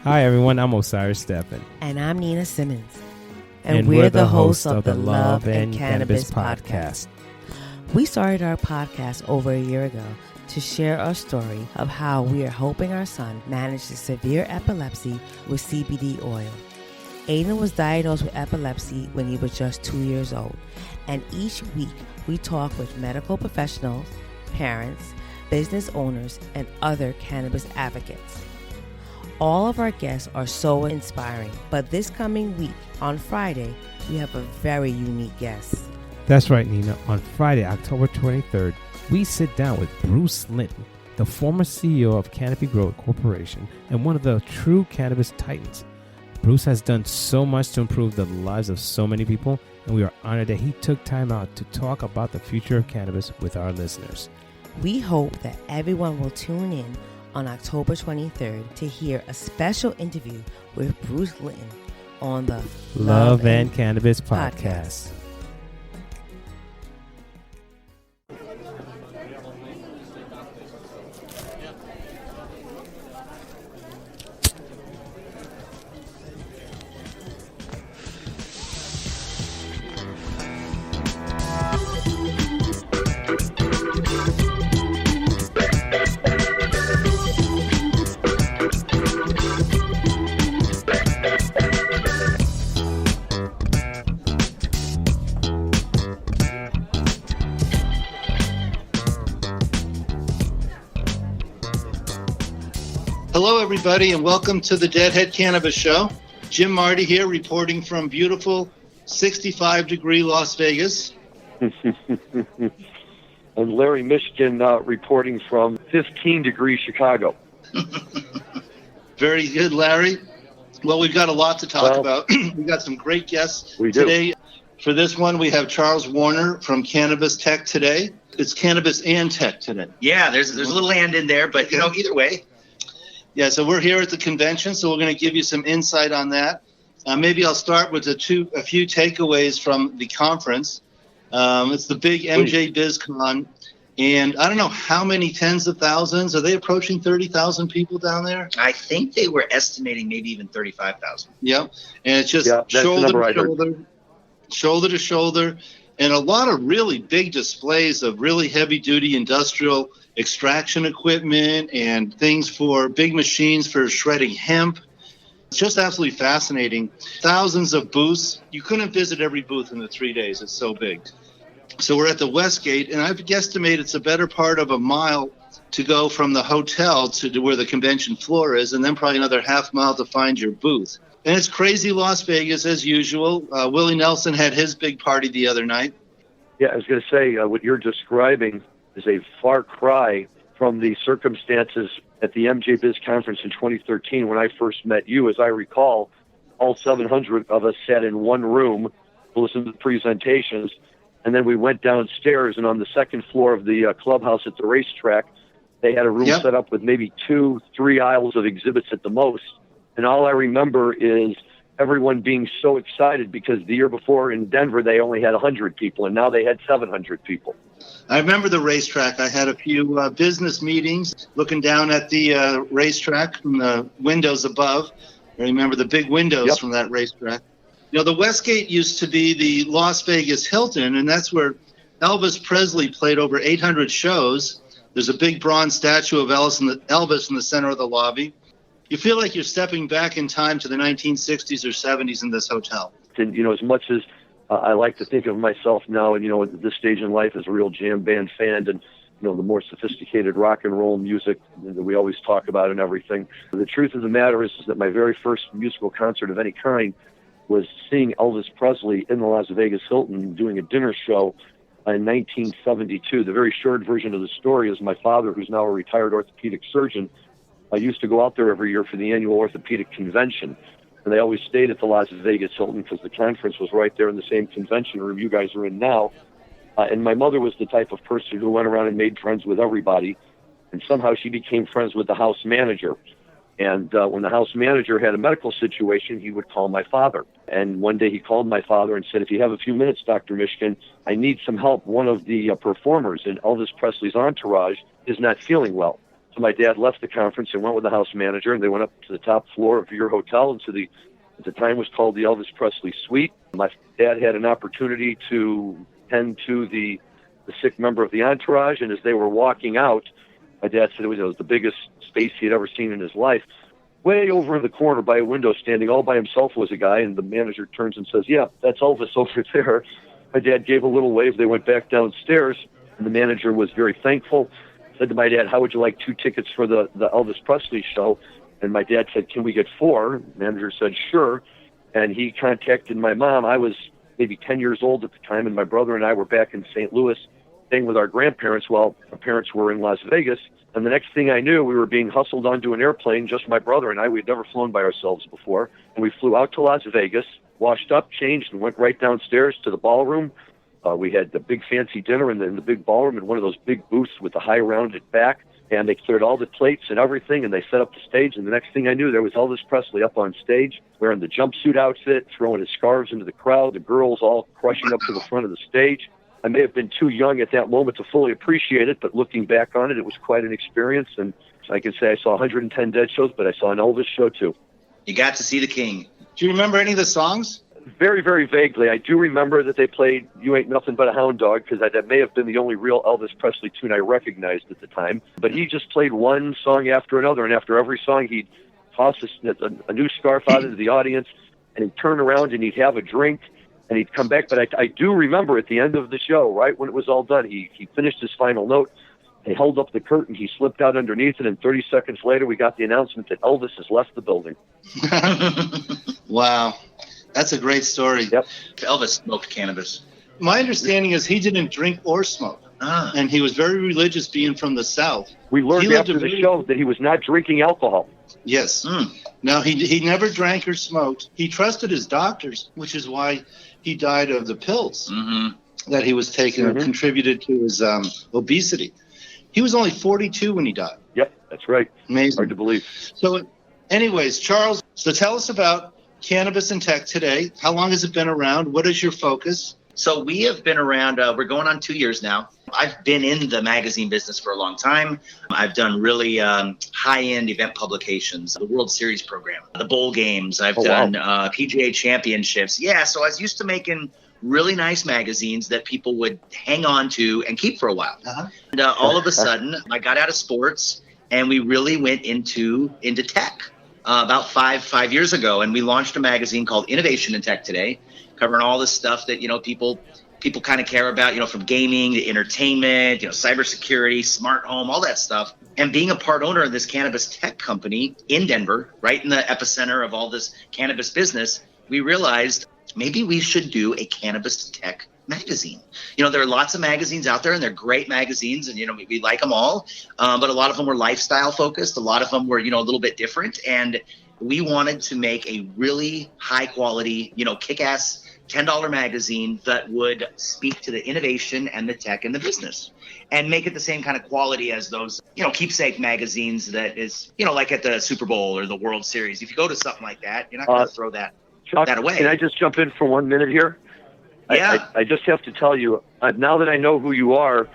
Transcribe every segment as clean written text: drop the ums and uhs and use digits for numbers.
Hi, everyone. I'm Osiris Steffen. And I'm Nina Simmons. And we're the hosts of the Love and Cannabis Podcast. We started our podcast over a year ago to share our story of how we are helping our son manage the severe epilepsy with CBD oil. Aiden was diagnosed with epilepsy when he was just 2 years old. And each week, we talk with medical professionals, parents, business owners, and other cannabis advocates. All of our guests are so inspiring, but this coming week, on Friday, we have a very unique guest. That's right, Nina. On Friday, October 23rd, we sit down with Bruce Linton, the former CEO of Canopy Growth Corporation and one of the true cannabis titans. Bruce has done so much to improve the lives of so many people, and we are honored that he took time out to talk about the future of cannabis with our listeners. We hope that everyone will tune in on October 23rd to hear a special interview with Bruce Linton on the Love and Cannabis Podcast. Hello, everybody, and welcome to the Deadhead Cannabis Show. Jim Marty here, reporting from beautiful 65-degree Las Vegas. And Larry Mishkin reporting from 15-degree Chicago. Very good, Larry. Well, we've got a lot to talk about. We've got some great guests today. For this one, we have Charles Warner from Cannabis-Tech today. It's Cannabis-and-Tech today. Yeah, there's a little and in there, but either way. Yeah, so we're here at the convention, so we're going to give you some insight on that. Maybe I'll start with a few takeaways from the conference. It's the big MJBizCon, and I don't know how many tens of thousands. Are they approaching 30,000 people down there? I think they were estimating maybe even 35,000. Yep, and it's just shoulder to shoulder, and a lot of really big displays of really heavy-duty industrial extraction equipment and things for big machines for shredding hemp. It's just absolutely fascinating. Thousands of booths. You couldn't visit every booth in the 3 days. It's so big. So we're at the West Gate, and I've guesstimated it's a better part of a mile to go from the hotel to where the convention floor is, and then probably another half mile to find your booth. And it's crazy Las Vegas as usual. Willie Nelson had his big party the other night. Yeah, I was going to say, what you're describing is a far cry from the circumstances at the MJBiz conference in 2013 when I first met you. As I recall, all 700 of us sat in one room to listen to the presentations, and then we went downstairs, and on the second floor of the clubhouse at the racetrack, they had a room set up with maybe 2-3 aisles of exhibits at the most. And all I remember is everyone being so excited because the year before in Denver, they only had 100 people, and now they had 700 people. I remember the racetrack. I had a few business meetings looking down at the racetrack from the windows above. I remember the big windows from that racetrack. The Westgate used to be the Las Vegas Hilton, and that's where Elvis Presley played over 800 shows. There's a big bronze statue of Elvis in the center of the lobby. You feel like you're stepping back in time to the 1960s or 70s in this hotel. And, as much as I like to think of myself now, and, at this stage in life as a real jam band fan and, the more sophisticated rock and roll music that we always talk about and everything. The truth of the matter is that my very first musical concert of any kind was seeing Elvis Presley in the Las Vegas Hilton doing a dinner show in 1972. The very short version of the story is my father, who's now a retired orthopedic surgeon, I used to go out there every year for the annual orthopedic convention, and they always stayed at the Las Vegas Hilton because the conference was right there in the same convention room you guys are in now. And my mother was the type of person who went around and made friends with everybody, and somehow she became friends with the house manager. And when the house manager had a medical situation, he would call my father. And one day he called my father and said, "If you have a few minutes, Dr. Mishkin, I need some help. One of the performers in Elvis Presley's entourage is not feeling well." So my dad left the conference and went with the house manager, and they went up to the top floor of your hotel into the, at the time was called the Elvis Presley Suite. My dad had an opportunity to tend to the sick member of the entourage, and as they were walking out, my dad said it was the biggest space he had ever seen in his life. Way over in the corner by a window, standing all by himself, was a guy, and the manager turns and says, "Yeah, that's Elvis over there." My dad gave a little wave. They went back downstairs, and the manager was very thankful. Said to my dad, "How would you like 2 tickets for the Elvis Presley show?" And my dad said, "Can we get 4?" The manager said, "Sure." And he contacted my mom. I was maybe 10 years old at the time, and my brother and I were back in St. Louis staying with our grandparents while our parents were in Las Vegas. And the next thing I knew, we were being hustled onto an airplane, just my brother and I. We'd never flown by ourselves before. And we flew out to Las Vegas, washed up, changed, and went right downstairs to the ballroom. We had the big fancy dinner in the big ballroom in one of those big booths with the high rounded back. And they cleared all the plates and everything, and they set up the stage. And the next thing I knew, there was Elvis Presley up on stage, wearing the jumpsuit outfit, throwing his scarves into the crowd, the girls all crushing up to the front of the stage. I may have been too young at that moment to fully appreciate it, but looking back on it, it was quite an experience. And I can say I saw 110 Dead shows, but I saw an Elvis show too. You got to see the king. Do you remember any of the songs? Very, very vaguely. I do remember that they played "You Ain't Nothing But a Hound Dog," because that may have been the only real Elvis Presley tune I recognized at the time. But he just played one song after another, and after every song, he'd toss a new scarf out into the audience, and he'd turn around and he'd have a drink, and he'd come back. But I do remember at the end of the show, right when it was all done, he finished his final note. He held up the curtain, he slipped out underneath it, and 30 seconds later, we got the announcement that Elvis has left the building. Wow. That's a great story. Yep. Elvis smoked cannabis. My understanding is he didn't drink or smoke. And he was very religious, being from the South. We learned after the show that he was not drinking alcohol. Yes. No, he never drank or smoked. He trusted his doctors, which is why he died of the pills that he was taking and contributed to his obesity. He was only 42 when he died. Yep, that's right. Amazing. Hard to believe. So anyways, Charles, so tell us about Cannabis and Tech today. How long has it been around? What is your focus? So we have been around, we're going on 2 years now. I've been in the magazine business for a long time. I've done really high-end event publications, the World Series program, the bowl games. I've done PGA championships. Yeah, so I was used to making really nice magazines that people would hang on to and keep for a while. And all of a sudden, I got out of sports, and we really went into tech. About five years ago, and we launched a magazine called Innovation in Tech Today, covering all the stuff that people kind of care about, from gaming to entertainment, cybersecurity, smart home, all that stuff. And being a part owner of this cannabis tech company in Denver, right in the epicenter of all this cannabis business, we realized maybe we should do a cannabis tech magazine. There are lots of magazines out there, and they're great magazines, and we like them all, but a lot of them were lifestyle focused. A lot of them were a little bit different, and we wanted to make a really high quality kick-ass $10 magazine that would speak to the innovation and the tech and the business, and make it the same kind of quality as those keepsake magazines that is like at the Super Bowl or the World Series. If you go to something like that, you're not going to throw that away. Can I just jump in for 1 minute here? Yeah. I just have to tell you, now that I know who you are,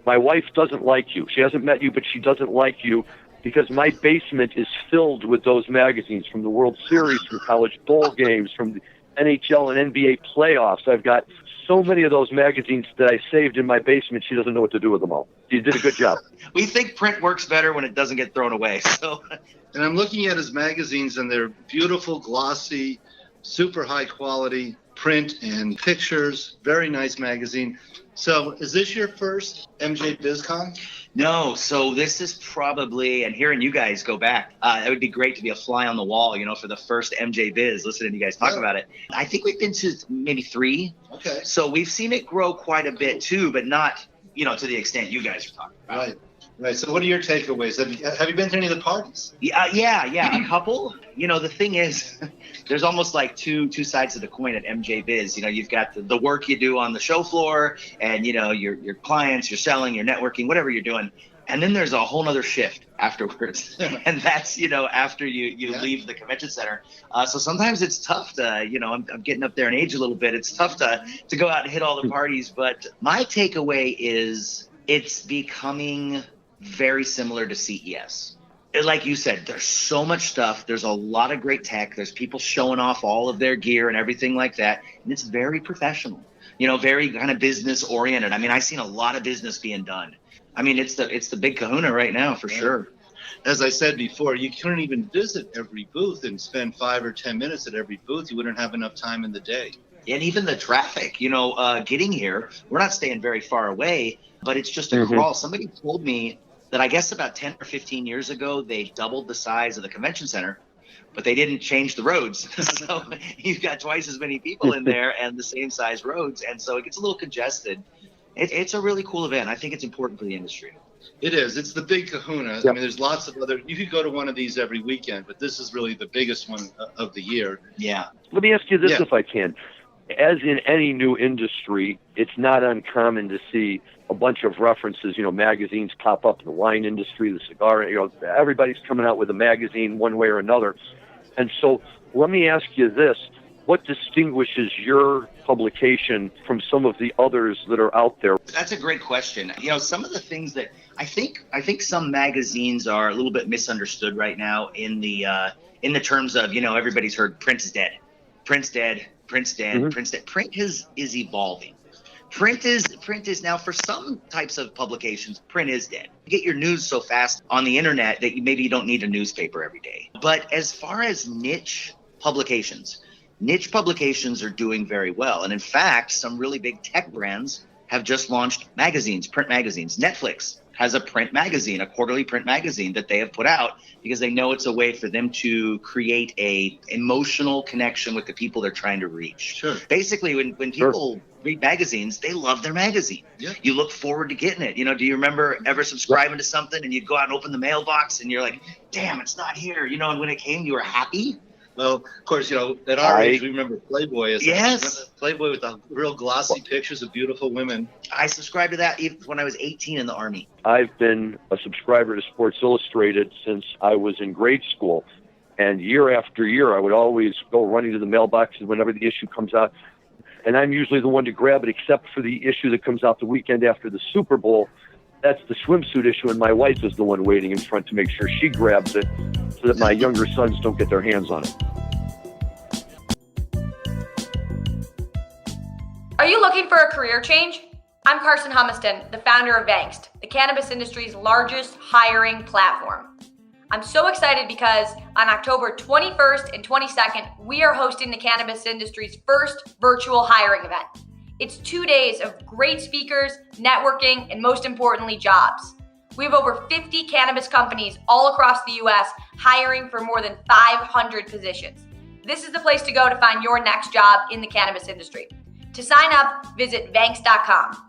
my wife doesn't like you. She hasn't met you, but she doesn't like you because my basement is filled with those magazines, from the World Series, from college bowl games, from the NHL and NBA playoffs. I've got so many of those magazines that I saved in my basement. She doesn't know what to do with them all. You did a good job. We think print works better when it doesn't get thrown away. So, and I'm looking at his magazines, and they're beautiful, glossy, super high quality print and pictures. Very nice magazine. So is this your first MJ BizCon? No, so this is probably, and hearing you guys go back, it would be great to be a fly on the wall, for the first MJ Biz, listening to you guys talk about it. I think we've been to maybe 3. Okay. So we've seen it grow quite a bit too, but not, to the extent you guys are talking about. Right. So what are your takeaways? Have you been to any of the parties? Yeah, a couple. The thing is, there's almost like two sides of the coin at MJ Biz. You've got the work you do on the show floor, and your clients, you're selling, you're networking, whatever you're doing. And then there's a whole nother shift afterwards. And that's, after you leave the convention center. So sometimes it's tough to, I'm getting up there in age a little bit. It's tough to go out and hit all the parties. But my takeaway is it's becoming very similar to CES. Like you said, there's so much stuff. There's a lot of great tech. There's people showing off all of their gear and everything like that. And it's very professional, very kind of business oriented. I mean, I've seen a lot of business being done. I mean, it's the big kahuna right now for sure. As I said before, you couldn't even visit every booth and spend 5 or 10 minutes at every booth. You wouldn't have enough time in the day. And even the traffic, getting here, we're not staying very far away, but it's just a crawl. Somebody told me that I guess about 10 or 15 years ago, they doubled the size of the convention center, but they didn't change the roads. So you've got twice as many people in there and the same size roads. And so it gets a little congested. It's a really cool event. I think it's important for the industry. It is. It's the big kahuna. Yep. I mean, there's lots of other, you could go to one of these every weekend, but this is really the biggest one of the year. Yeah. Let me ask you this if I can. As in any new industry, it's not uncommon to see a bunch of references, magazines pop up in the wine industry, the cigar, everybody's coming out with a magazine one way or another. And so let me ask you this. What distinguishes your publication from some of the others that are out there? That's a great question. Some of the things that I think some magazines are a little bit misunderstood right now in the terms of, everybody's heard print is dead. Print's dead. Print's dead. Print's dead. Print is evolving. Print is now, for some types of publications, print is dead. You get your news so fast on the internet that maybe you don't need a newspaper every day. But as far as niche publications are doing very well. And in fact, some really big tech brands have just launched magazines, print magazines. Netflix has a print magazine, a quarterly print magazine that they have put out because they know it's a way for them to create a emotional connection with the people they're trying to reach. Sure. Basically, when people read magazines, they love their magazine. Yeah. You look forward to getting it. Do you remember ever subscribing to something and you'd go out and open the mailbox and you're like, damn, it's not here. And when it came, you were happy. Well, of course, at our age, we remember Playboy. Playboy with the real glossy pictures of beautiful women. I subscribed to that even when I was 18 in the Army. I've been a subscriber to Sports Illustrated since I was in grade school. And year after year, I would always go running to the mailboxes whenever the issue comes out. And I'm usually the one to grab it, except for the issue that comes out the weekend after the Super Bowl. That's the swimsuit issue, and my wife is the one waiting in front to make sure she grabs it so that my younger sons don't get their hands on it. Are you looking for a career change? I'm Carson Humiston, the founder of Vangst, the cannabis industry's largest hiring platform. I'm so excited because on October 21st and 22nd, we are hosting the cannabis industry's first virtual hiring event. It's 2 days of great speakers, networking, and most importantly, jobs. We have over 50 cannabis companies all across the U.S. hiring for more than 500 positions. This is the place to go to find your next job in the cannabis industry. To sign up, visit Vangst.com.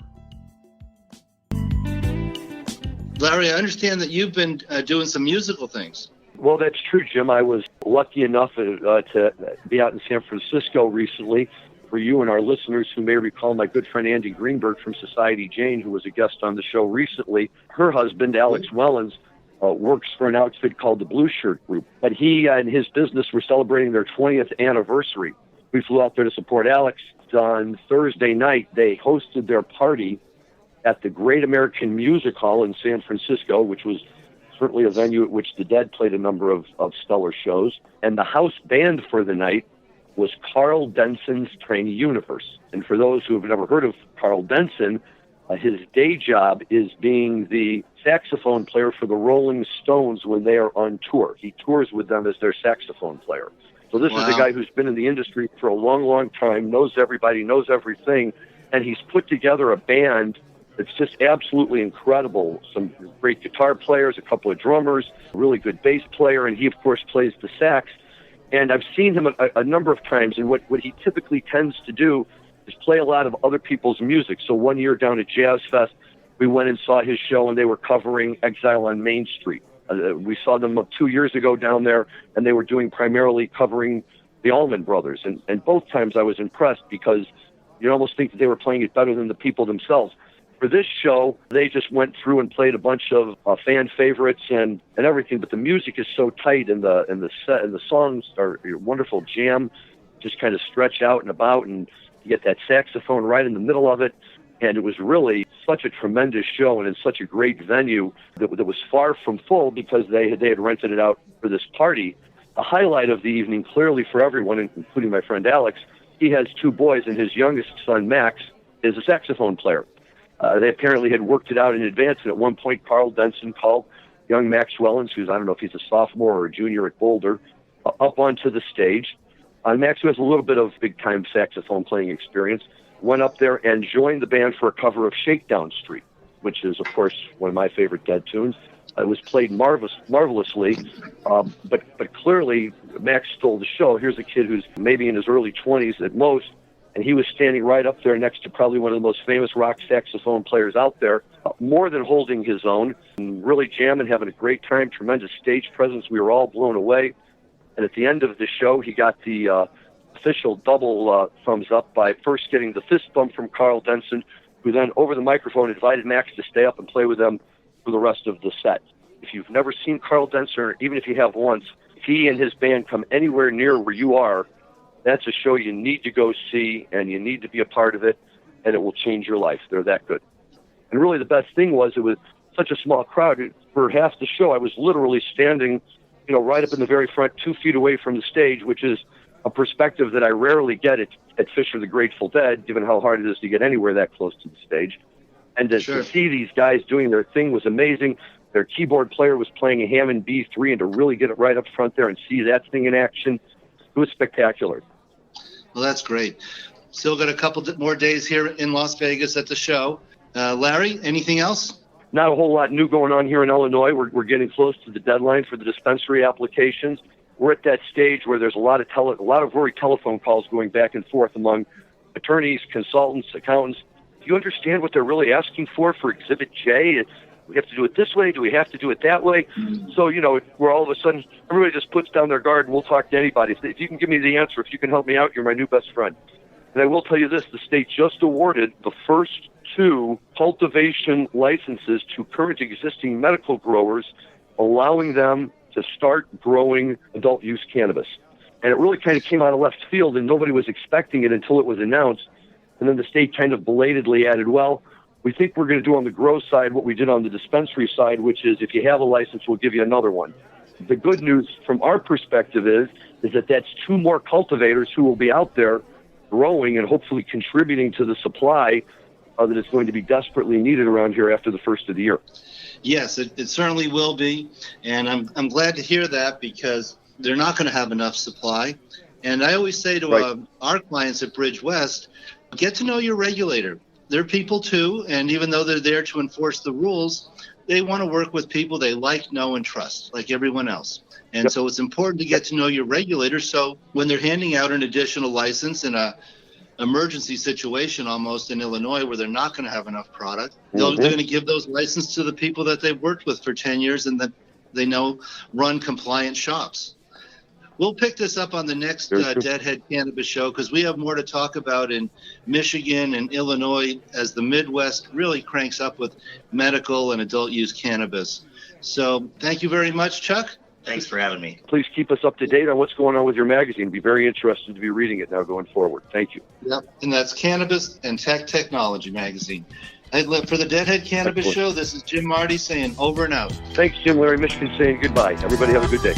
Larry, I understand that you've been doing some musical things. Well, that's true, Jim. I was lucky enough to be out in San Francisco recently. For you and our listeners who may recall my good friend Andy Greenberg from Society Jane, who was a guest on the show recently, her husband, Alex Wellens, works for an outfit called the Blue Shirt Group. But he and his business were celebrating their 20th anniversary. We flew out there to support Alex. On Thursday night, they hosted their party at the Great American Music Hall in San Francisco, which was certainly a venue at which the Dead played a number of stellar shows. And the house band for the night was karl-densons-tiny-universe. And for those who have never heard of Karl Denson, his day job is being the saxophone player for the Rolling Stones when they are on tour. He tours with them as their saxophone player. So this is a guy who's been in the industry for a long, long time, knows everybody, knows everything, and he's put together a band that's just absolutely incredible. Some great guitar players, a couple of drummers, a really good bass player, and he, of course, plays the sax. And I've seen him a number of times, and what he typically tends to do is play a lot of other people's music. So one year down at Jazz Fest, we went and saw his show, and they were covering Exile on Main Street. We saw them 2 years ago down there, and they were doing primarily covering the Allman Brothers. And both times I was impressed because you'd almost think that they were playing it better than the people themselves. For this show, they just went through and played a bunch of fan favorites and everything, but the music is so tight, and the songs are a wonderful jam, just kind of stretch out and about, and you get that saxophone right in the middle of it. And it was really such a tremendous show and in such a great venue that was far from full because they had rented it out for this party. The highlight of the evening, clearly for everyone, including my friend Alex, he has 2 boys, and his youngest son, Max, is a saxophone player. They apparently had worked it out in advance, and at one point, Carl Denson called young Max Wellens, who's, I don't know if he's a sophomore or a junior at Boulder, up onto the stage. Max, who has a little bit of big-time saxophone playing experience, went up there and joined the band for a cover of Shakedown Street, which is, of course, one of my favorite Dead tunes. It was played marvelously, but clearly Max stole the show. Here's a kid who's maybe in his early 20s at most, and he was standing right up there next to probably one of the most famous rock saxophone players out there, more than holding his own, and really jamming, having a great time, tremendous stage presence. We were all blown away. And at the end of the show, he got the official double thumbs up by first getting the fist bump from Carl Denson, who then over the microphone invited Max to stay up and play with them for the rest of the set. If you've never seen Carl Denson, or even if you have once, if he and his band come anywhere near where you are, that's a show you need to go see, and you need to be a part of it, and it will change your life. They're that good. And really the best thing was it was such a small crowd. For half the show, I was literally standing, right up in the very front, 2 feet away from the stage, which is a perspective that I rarely get at Fisher the Grateful Dead, given how hard it is to get anywhere that close to the stage. And to see these guys doing their thing was amazing. Their keyboard player was playing a Hammond B3, and to really get it right up front there and see that thing in action, it was spectacular. Well, that's great. Still got a couple more days here in Las Vegas at the show. Larry, anything else? Not a whole lot new going on here in Illinois. We're getting close to the deadline for the dispensary applications. We're at that stage where there's a lot of worried telephone calls going back and forth among attorneys, consultants, accountants. Do you understand what they're really asking for Exhibit J? Do we have to do it this way? Do we have to do it that way? So, we're all of a sudden, everybody just puts down their guard and we'll talk to anybody. If you can give me the answer, if you can help me out, you're my new best friend. And I will tell you this, the state just awarded the first 2 cultivation licenses to current existing medical growers, allowing them to start growing adult use cannabis. And it really kind of came out of left field, and nobody was expecting it until it was announced. And then the state kind of belatedly added, well, we think we're going to do on the grow side what we did on the dispensary side, which is if you have a license, we'll give you another one. The good news from our perspective is that that's 2 more cultivators who will be out there growing and hopefully contributing to the supply that is going to be desperately needed around here after the first of the year. Yes, it certainly will be, and I'm glad to hear that because they're not going to have enough supply. And I always say to our clients at Bridge West, get to know your regulator. They're people too, and even though they're there to enforce the rules, they want to work with people they like, know, and trust, like everyone else. And so it's important to get to know your regulator, so when they're handing out an additional license in a emergency situation almost in Illinois where they're not going to have enough product, they're going to give those licenses to the people that they've worked with for 10 years and that they know run compliant shops. We'll pick this up on the next Deadhead Cannabis Show because we have more to talk about in Michigan and Illinois as the Midwest really cranks up with medical and adult use cannabis. So thank you very much, Chuck. Thanks for having me. Please keep us up to date on what's going on with your magazine. It'd be very interested to be reading it now going forward. Thank you. Yep, and that's Cannabis-and-Tech Technology magazine. For the Deadhead Cannabis Show, this is Jim Marty saying over and out. Thanks, Jim. Larry Mishkin saying goodbye. Everybody have a good day.